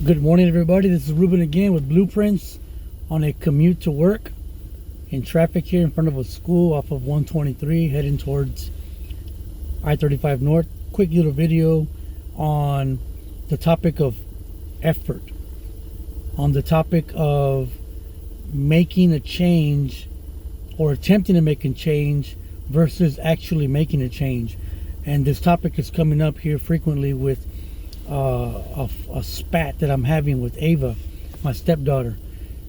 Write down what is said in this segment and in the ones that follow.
Good morning, everybody. This is Ruben again with Blueprints on a commute to work in traffic here in front of a school off of 123 heading towards I-35 North. Quick little video on the topic of effort, on the topic of making a change or attempting to make a change versus actually making a change. And this topic is coming up here frequently with a spat that I'm having with Ava, my stepdaughter.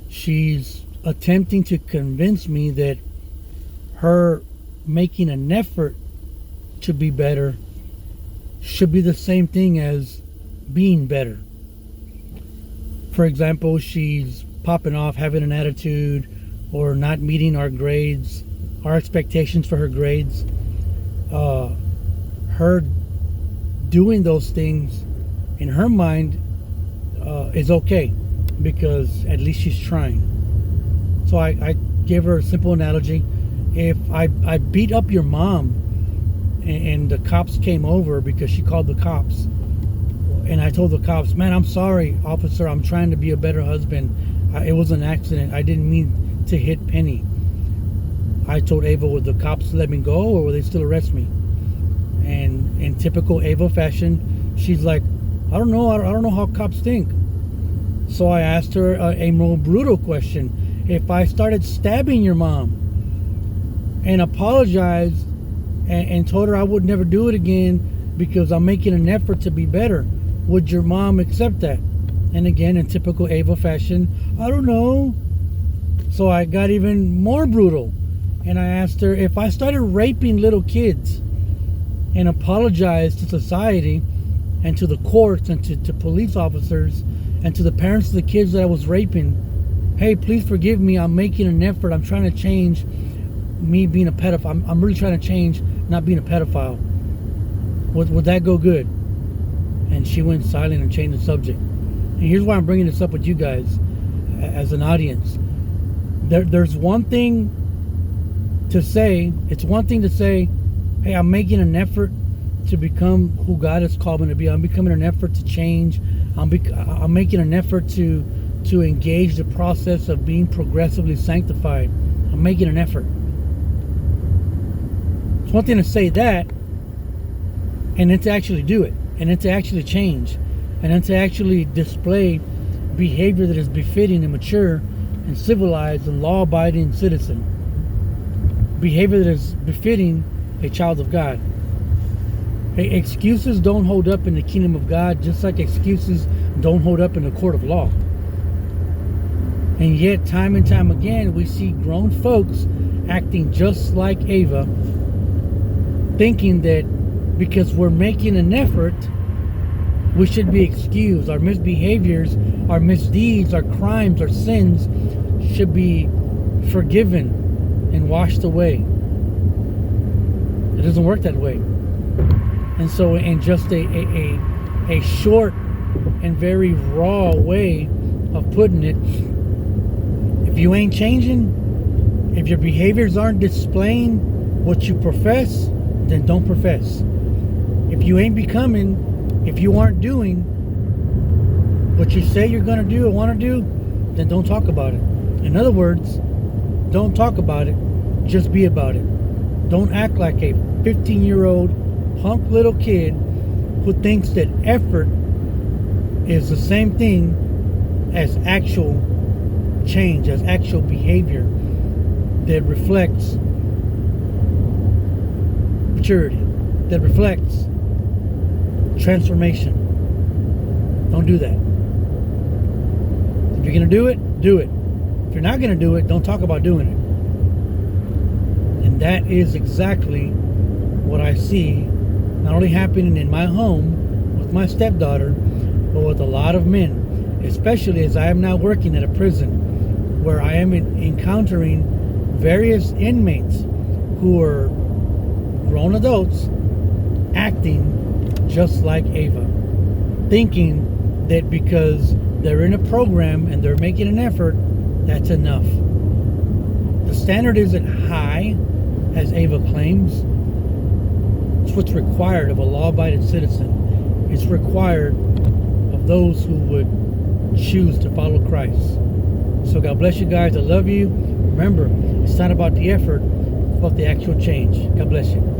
She's attempting to convince me that her making an effort to be better should be the same thing as being better. For example, she's popping off, having an attitude, or not meeting our grades, our expectations for her grades. Her doing those things in her mind is okay because at least she's trying. So I gave her a simple analogy. If I beat up your mom and the cops came over because she called the cops, and I told the cops, man, I'm sorry, officer, I'm trying to be a better husband. It was an accident. I didn't mean to hit Penny. I told Ava, would the cops let me go or will they still arrest me? And in typical Ava fashion, she's like, I don't know how cops think. So I asked her a more brutal question. If I started stabbing your mom and apologized and told her I would never do it again because I'm making an effort to be better, would your mom accept that? And again, in typical Ava fashion, I don't know. So I got even more brutal. And I asked her, if I started raping little kids and apologized to society and to the courts and to police officers and to the parents of the kids that I was raping, hey, please forgive me, I'm making an effort, I'm trying to change me being a pedophile, I'm really trying to change not being a pedophile, would that go good? And she went silent and changed the subject. And here's why I'm bringing this up with you guys as an audience. There's one thing to say, it's one thing to say, hey, I'm making an effort to become who God has called me to be. I'm becoming an effort to change. I'm making an effort to engage the process of being progressively sanctified. I'm making an effort. It's one thing to say that, and then to actually do it, and then to actually change, and then to actually display behavior that is befitting and mature and civilized and law-abiding citizen. Behavior that is befitting a child of God. Excuses don't hold up in the kingdom of God, just like excuses don't hold up in the court of law. And yet, time and time again, we see grown folks acting just like Ava, thinking that because we're making an effort, we should be excused. Our misbehaviors, our misdeeds, our crimes, our sins should be forgiven and washed away. It doesn't work that way. And so in just a short and very raw way of putting it, if you ain't changing, if your behaviors aren't displaying what you profess, then don't profess. If you ain't becoming, if you aren't doing what you say you're going to do or want to do, then don't talk about it. In other words, don't talk about it, just be about it. Don't act like a 15-year-old punk little kid who thinks that effort is the same thing as actual change, as actual behavior that reflects maturity, that reflects transformation. Don't do that. If you're going to do it, do it. If you're not going to do it, don't talk about doing it. And that is exactly what I see not only happening in my home with my stepdaughter, but with a lot of men, especially as I am now working at a prison where I am encountering various inmates who are grown adults acting just like Ava, thinking that because they're in a program and they're making an effort, that's enough. The standard isn't high, as Ava claims. It's what's required of a law-abiding citizen. It's required of those who would choose to follow Christ. So God bless you guys. I love you. Remember, it's not about the effort, it's about the actual change. God bless you.